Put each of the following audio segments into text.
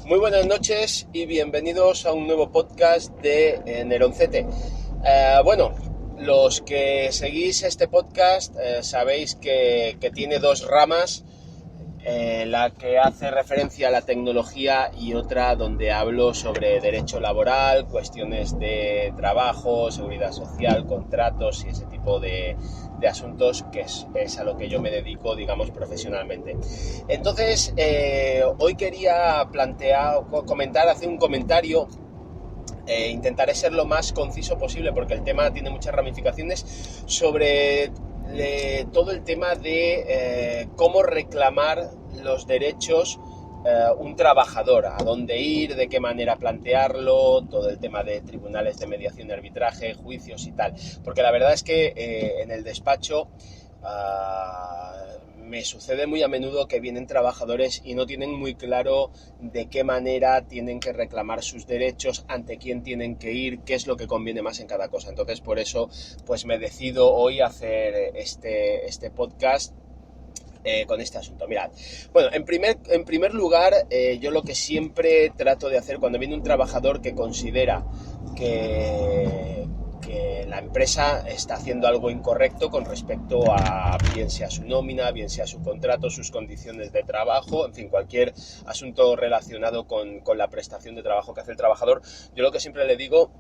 Muy buenas noches y bienvenidos a un nuevo podcast de Neroncete. Bueno, los que seguís este podcast sabéis que tiene dos ramas, la que hace referencia a la tecnología y otra donde hablo sobre derecho laboral, cuestiones de trabajo, seguridad social, contratos y ese tipo de asuntos que es a lo que yo me dedico, digamos, profesionalmente. Entonces, hoy quería hacer un comentario. Intentaré ser lo más conciso posible porque el tema tiene muchas ramificaciones sobre todo el tema de cómo reclamar los derechos un trabajador, a dónde ir, de qué manera plantearlo, todo el tema de tribunales de mediación y arbitraje, juicios y tal, porque la verdad es que en el despacho me sucede muy a menudo que vienen trabajadores y no tienen muy claro de qué manera tienen que reclamar sus derechos, ante quién tienen que ir, qué es lo que conviene más en cada cosa. Entonces, por eso, pues me decido hoy hacer este podcast con este asunto. Mirad, bueno, en primer lugar, yo lo que siempre trato de hacer cuando viene un trabajador que considera que la empresa está haciendo algo incorrecto con respecto a bien sea su nómina, bien sea su contrato, sus condiciones de trabajo, en fin, cualquier asunto relacionado con la prestación de trabajo que hace el trabajador, yo lo que siempre le digo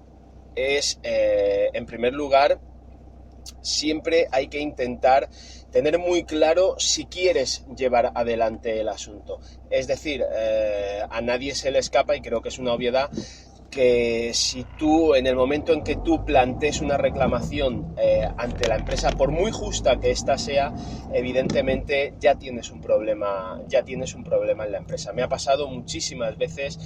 es, en primer lugar, siempre hay que intentar tener muy claro si quieres llevar adelante el asunto. Es decir, a nadie se le escapa, y creo que es una obviedad, que si tú, en el momento en que tú plantees una reclamación ante la empresa, por muy justa que ésta sea, evidentemente ya tienes un problema en la empresa. Me ha pasado muchísimas veces,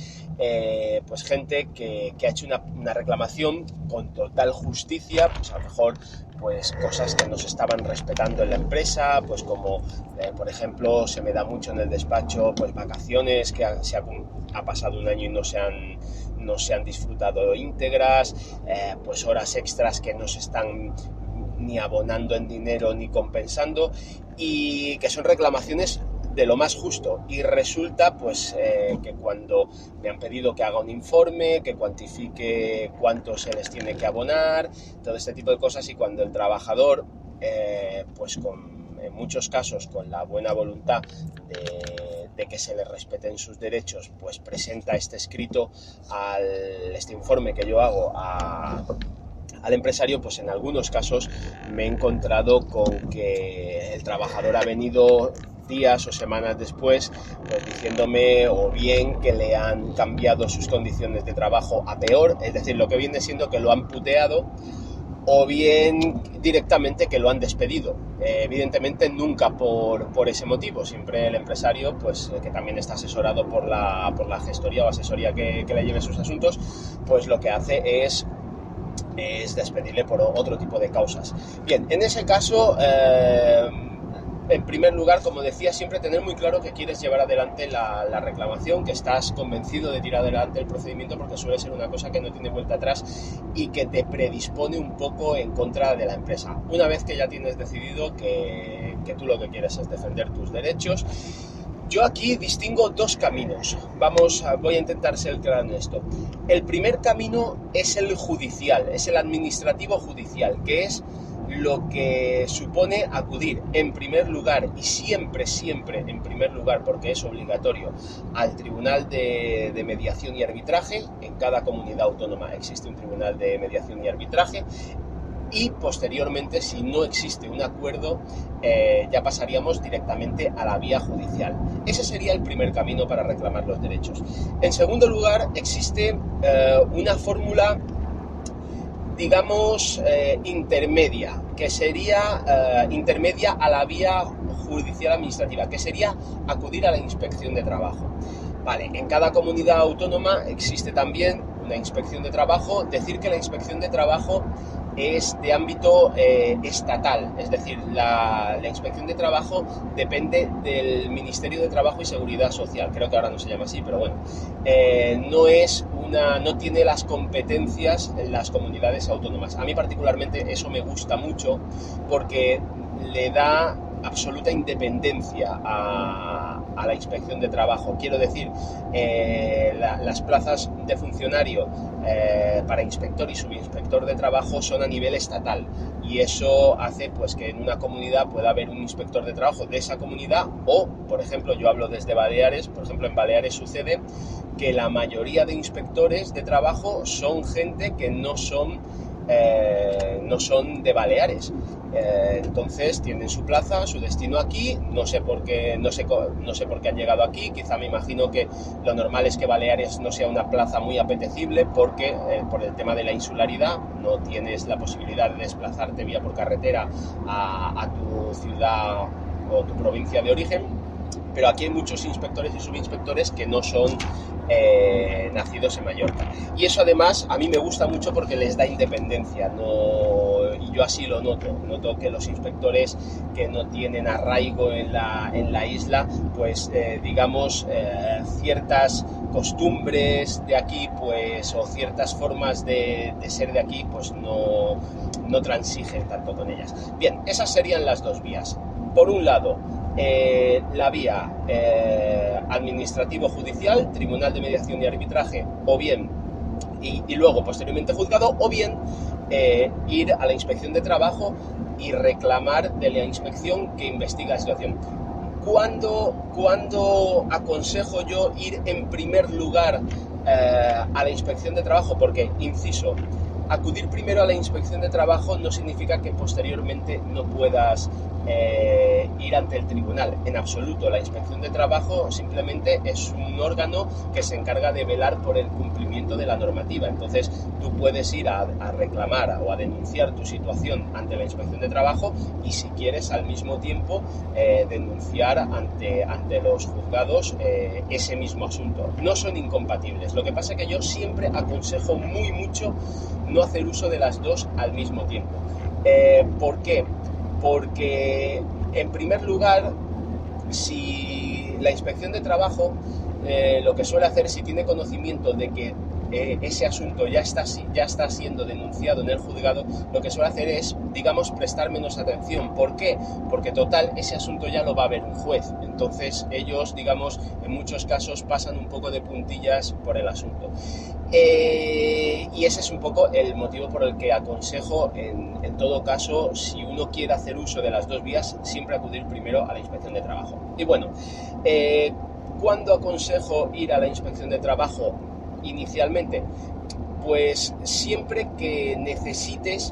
pues gente que ha hecho una reclamación con total justicia, pues a lo mejor pues cosas que no se estaban respetando en la empresa, pues como por ejemplo se me da mucho en el despacho, pues vacaciones que ha pasado un año y no se han disfrutado íntegras, pues horas extras que no se están ni abonando en dinero ni compensando, y que son reclamaciones de lo más justo, y resulta pues que cuando me han pedido que haga un informe, que cuantifique cuánto se les tiene que abonar, todo este tipo de cosas, y cuando el trabajador pues en muchos casos con la buena voluntad de que se le respeten sus derechos, pues presenta este escrito, este informe que yo hago al empresario, pues en algunos casos me he encontrado con que el trabajador ha venido días o semanas después, pues diciéndome o bien que le han cambiado sus condiciones de trabajo a peor, es decir, lo que viene siendo que lo han puteado, o bien directamente que lo han despedido. Evidentemente nunca por ese motivo, siempre el empresario, pues que también está asesorado por la gestoría o asesoría que le lleve sus asuntos, pues lo que hace es despedirle por otro tipo de causas. Bien, en ese caso, en primer lugar, como decía, siempre tener muy claro que quieres llevar adelante la reclamación, que estás convencido de tirar adelante el procedimiento, porque suele ser una cosa que no tiene vuelta atrás y que te predispone un poco en contra de la empresa. Una vez que ya tienes decidido que tú lo que quieres es defender tus derechos, yo aquí distingo dos caminos. Voy a intentar ser claro en esto. El primer camino es el judicial, es el administrativo judicial, que es lo que supone acudir en primer lugar, y siempre en primer lugar, porque es obligatorio, al Tribunal de Mediación y Arbitraje. En cada comunidad autónoma existe un Tribunal de Mediación y Arbitraje, y posteriormente, si no existe un acuerdo, ya pasaríamos directamente a la vía judicial. Ese sería el primer camino para reclamar los derechos. En segundo lugar, existe una fórmula, digamos, intermedia, que sería intermedia a la vía judicial administrativa, que sería acudir a la inspección de trabajo. Vale, en cada comunidad autónoma existe también una inspección de trabajo. Decir que la inspección de trabajo es de ámbito estatal, es decir, la inspección de trabajo depende del Ministerio de Trabajo y Seguridad Social, creo que ahora no se llama así, pero bueno, no tiene las competencias en las comunidades autónomas. A mí particularmente eso me gusta mucho porque le da absoluta independencia a a la inspección de trabajo. Quiero decir, las plazas de funcionario para inspector y subinspector de trabajo son a nivel estatal, y eso hace pues que en una comunidad pueda haber un inspector de trabajo de esa comunidad, o, por ejemplo, yo hablo desde Baleares, por ejemplo, en Baleares sucede que la mayoría de inspectores de trabajo son gente que no son de Baleares. Entonces tienen su plaza, su destino aquí, no sé por qué han llegado aquí. Quizá me imagino que lo normal es que Baleares no sea una plaza muy apetecible porque por el tema de la insularidad no tienes la posibilidad de desplazarte vía por carretera a tu ciudad o tu provincia de origen, pero aquí hay muchos inspectores y subinspectores que no son nacidos en Mallorca, y eso además a mí me gusta mucho porque les da independencia, y yo así lo noto que los inspectores que no tienen arraigo en la isla, pues digamos ciertas costumbres de aquí, pues, o ciertas formas de ser de aquí, pues no transigen tanto con ellas. Bien, esas serían las dos vías. Por un lado, la vía administrativo-judicial, Tribunal de Mediación y Arbitraje, o bien, y luego posteriormente juzgado, o bien ir a la inspección de trabajo y reclamar de la inspección que investiga la situación. ¿Cuándo aconsejo yo ir en primer lugar a la inspección de trabajo? Porque, inciso, acudir primero a la inspección de trabajo no significa que posteriormente no puedas ir ante el tribunal, en absoluto. La inspección de trabajo simplemente es un órgano que se encarga de velar por el cumplimiento de la normativa. Entonces tú puedes ir a reclamar o a denunciar tu situación ante la inspección de trabajo, y si quieres al mismo tiempo denunciar ante los juzgados ese mismo asunto. No son incompatibles. Lo que pasa es que yo siempre aconsejo mucho no hacer uso de las dos al mismo tiempo. ¿Por qué? Porque, en primer lugar, si la inspección de trabajo lo que suele hacer, si tiene conocimiento de que ese asunto ya está siendo denunciado en el juzgado, lo que suele hacer es, digamos, prestar menos atención. ¿Por qué? Porque total, ese asunto ya lo va a ver un juez. Entonces ellos, digamos, en muchos casos pasan un poco de puntillas por el asunto. Y ese es un poco el motivo por el que aconsejo, en todo caso, si uno quiere hacer uso de las dos vías, siempre acudir primero a la inspección de trabajo. Y bueno, ¿cuándo aconsejo ir a la inspección de trabajo inicialmente? Pues siempre que necesites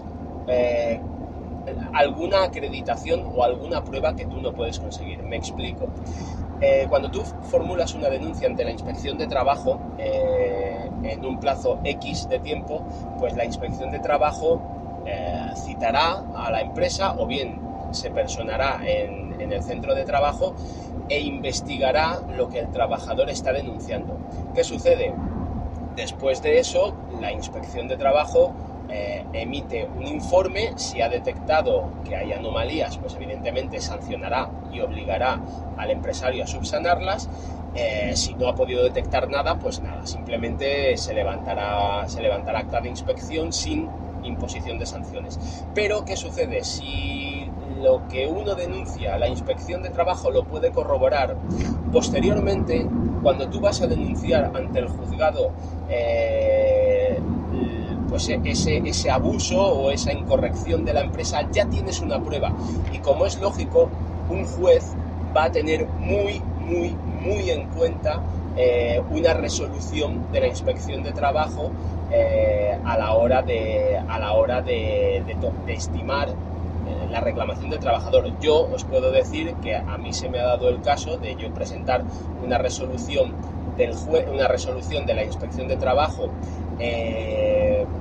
alguna acreditación o alguna prueba que tú no puedes conseguir. Me explico. Cuando tú formulas una denuncia ante la inspección de trabajo en un plazo X de tiempo, pues la inspección de trabajo citará a la empresa, o bien se personará en el centro de trabajo e investigará lo que el trabajador está denunciando. ¿Qué sucede? Después de eso, la inspección de trabajo emite un informe. Si ha detectado que hay anomalías, pues evidentemente sancionará y obligará al empresario a subsanarlas. Si no ha podido detectar nada, pues nada, simplemente se levantará acta de inspección sin imposición de sanciones. Pero ¿qué sucede? Si lo que uno denuncia, la inspección de trabajo lo puede corroborar, posteriormente, cuando tú vas a denunciar ante el juzgado pues ese abuso o esa incorrección de la empresa, ya tienes una prueba, y como es lógico, un juez va a tener muy en cuenta una resolución de la inspección de trabajo a la hora de estimar la reclamación del trabajador. Yo os puedo decir que a mí se me ha dado el caso de yo presentar una resolución de la inspección de trabajo,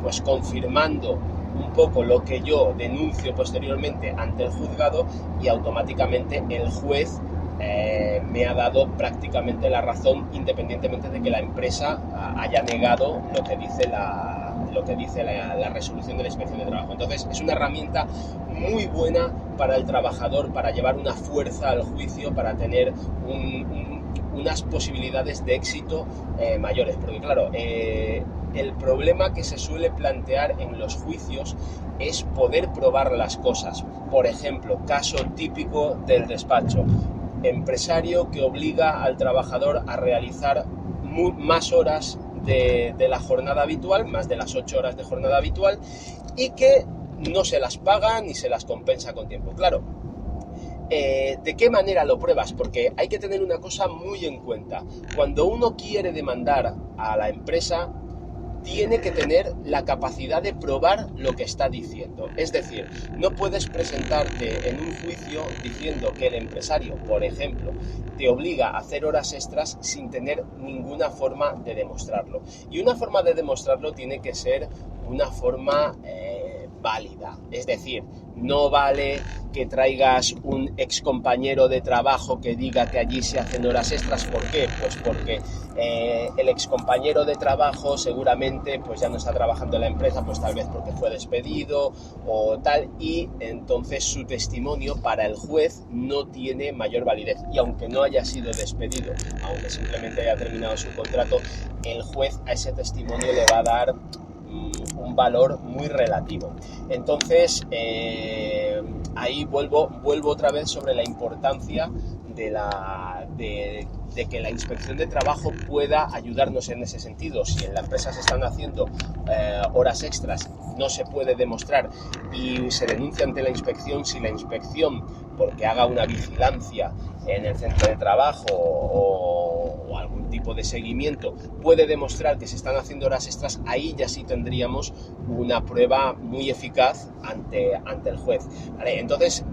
pues confirmando un poco lo que yo denuncio posteriormente ante el juzgado, y automáticamente el juez me ha dado prácticamente la razón, independientemente de que la empresa haya negado lo que dice la resolución de la inspección de trabajo. Entonces es una herramienta muy buena para el trabajador, para llevar una fuerza al juicio, para tener unas posibilidades de éxito mayores, porque claro, el problema que se suele plantear en los juicios es poder probar las cosas. Por ejemplo, caso típico del despacho: empresario que obliga al trabajador a realizar más horas de la jornada habitual, más de las 8 horas de jornada habitual, y que no se las paga ni se las compensa con tiempo. Claro, ¿de qué manera lo pruebas? Porque hay que tener una cosa muy en cuenta. Cuando uno quiere demandar a la empresa, tiene que tener la capacidad de probar lo que está diciendo. Es decir, no puedes presentarte en un juicio diciendo que el empresario, por ejemplo, te obliga a hacer horas extras sin tener ninguna forma de demostrarlo. Y una forma de demostrarlo tiene que ser una forma válida. Es decir, no vale que traigas un ex compañero de trabajo que diga que allí se hacen horas extras. ¿Por qué? Pues porque el ex compañero de trabajo seguramente pues ya no está trabajando en la empresa, pues tal vez porque fue despedido o tal, y entonces su testimonio para el juez no tiene mayor validez. Y aunque no haya sido despedido, aunque simplemente haya terminado su contrato, el juez a ese testimonio le va a dar un valor muy relativo. Entonces ahí vuelvo otra vez sobre la importancia de que la inspección de trabajo pueda ayudarnos en ese sentido. Si en la empresa se están haciendo horas extras, no se puede demostrar y se denuncia ante la inspección, si la inspección, porque haga una vigilancia en el centro de trabajo o algún tipo de seguimiento, puede demostrar que se están haciendo horas extras, ahí ya sí tendríamos una prueba muy eficaz ante el juez. ¿Vale? Entonces,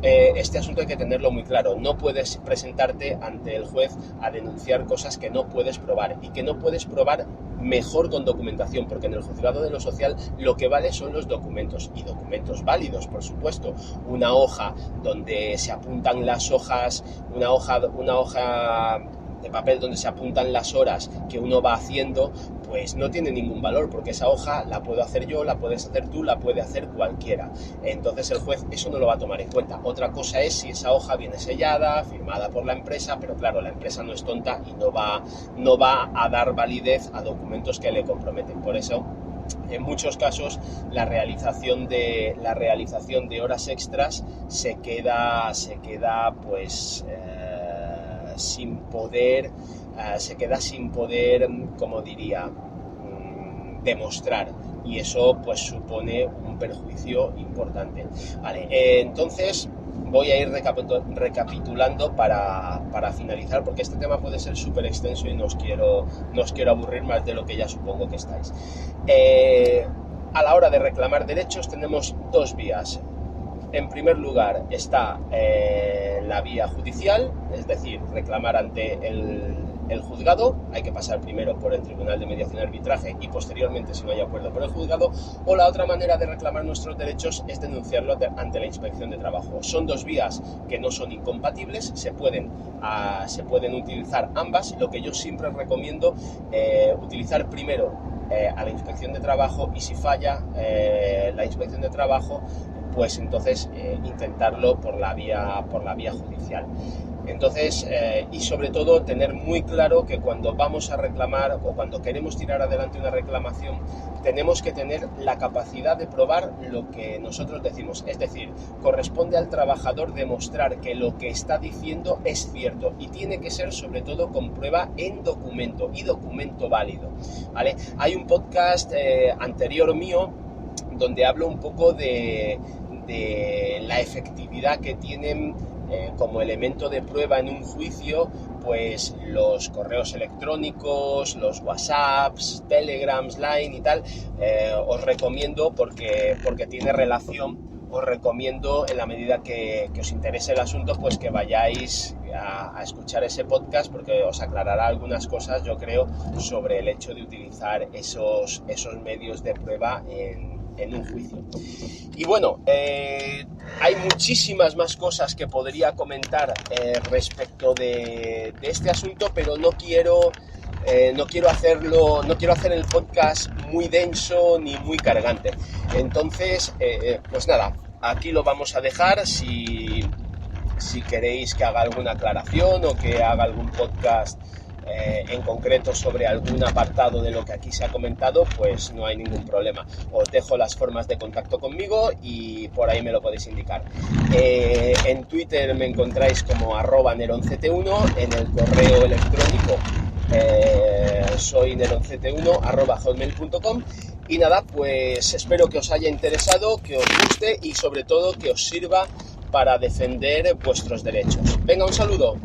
este asunto hay que tenerlo muy claro. No puedes presentarte ante el juez a denunciar cosas que no puedes probar, y que no puedes probar mejor con documentación, porque en el juzgado de lo social lo que vale son los documentos, y documentos válidos, por supuesto. Una hoja donde se apuntan las hojas, una hoja de papel donde se apuntan las horas que uno va haciendo, pues no tiene ningún valor, porque esa hoja la puedo hacer yo, la puedes hacer tú, la puede hacer cualquiera. Entonces el juez eso no lo va a tomar en cuenta. Otra cosa es si esa hoja viene sellada, firmada por la empresa, pero claro, la empresa no es tonta y no va a dar validez a documentos que le comprometen. Por eso, en muchos casos, la realización de horas extras se queda pues sin poder, como diría, demostrar, y eso pues supone un perjuicio importante. Vale, entonces voy a ir recapitulando para finalizar, porque este tema puede ser súper extenso y no os quiero aburrir más de lo que ya supongo que estáis. A la hora de reclamar derechos tenemos dos vías. En primer lugar está la vía judicial, es decir, reclamar ante el juzgado. Hay que pasar primero por el Tribunal de Mediación y Arbitraje y posteriormente, si no hay acuerdo, por el juzgado. O la otra manera de reclamar nuestros derechos es denunciarlo ante la Inspección de Trabajo. Son dos vías que no son incompatibles, se pueden utilizar ambas. Lo que yo siempre recomiendo, utilizar primero a la Inspección de Trabajo, y si falla la Inspección de Trabajo, pues entonces intentarlo por la vía judicial. Entonces, y sobre todo tener muy claro que cuando vamos a reclamar o cuando queremos tirar adelante una reclamación, tenemos que tener la capacidad de probar lo que nosotros decimos. Es decir, corresponde al trabajador demostrar que lo que está diciendo es cierto, y tiene que ser sobre todo con prueba en documento, y documento válido. ¿Vale? Hay un podcast anterior mío donde hablo un poco de la efectividad que tienen como elemento de prueba en un juicio, pues los correos electrónicos, los WhatsApps, Telegrams, Line y tal. Os recomiendo, porque tiene relación, os recomiendo, en la medida que os interese el asunto, pues que vayáis a escuchar ese podcast, porque os aclarará algunas cosas, yo creo, sobre el hecho de utilizar esos medios de prueba en un juicio. Y bueno, hay muchísimas más cosas que podría comentar respecto de este asunto, pero no quiero hacer el podcast muy denso ni muy cargante. Entonces, pues nada, aquí lo vamos a dejar. Si queréis que haga alguna aclaración o que haga algún podcast en concreto sobre algún apartado de lo que aquí se ha comentado, pues no hay ningún problema. Os dejo las formas de contacto conmigo y por ahí me lo podéis indicar. En Twitter me encontráis como @neronct1, en el correo electrónico soy neronct1@hotmail.com. Y nada, pues espero que os haya interesado, que os guste y sobre todo que os sirva para defender vuestros derechos. Venga, un saludo.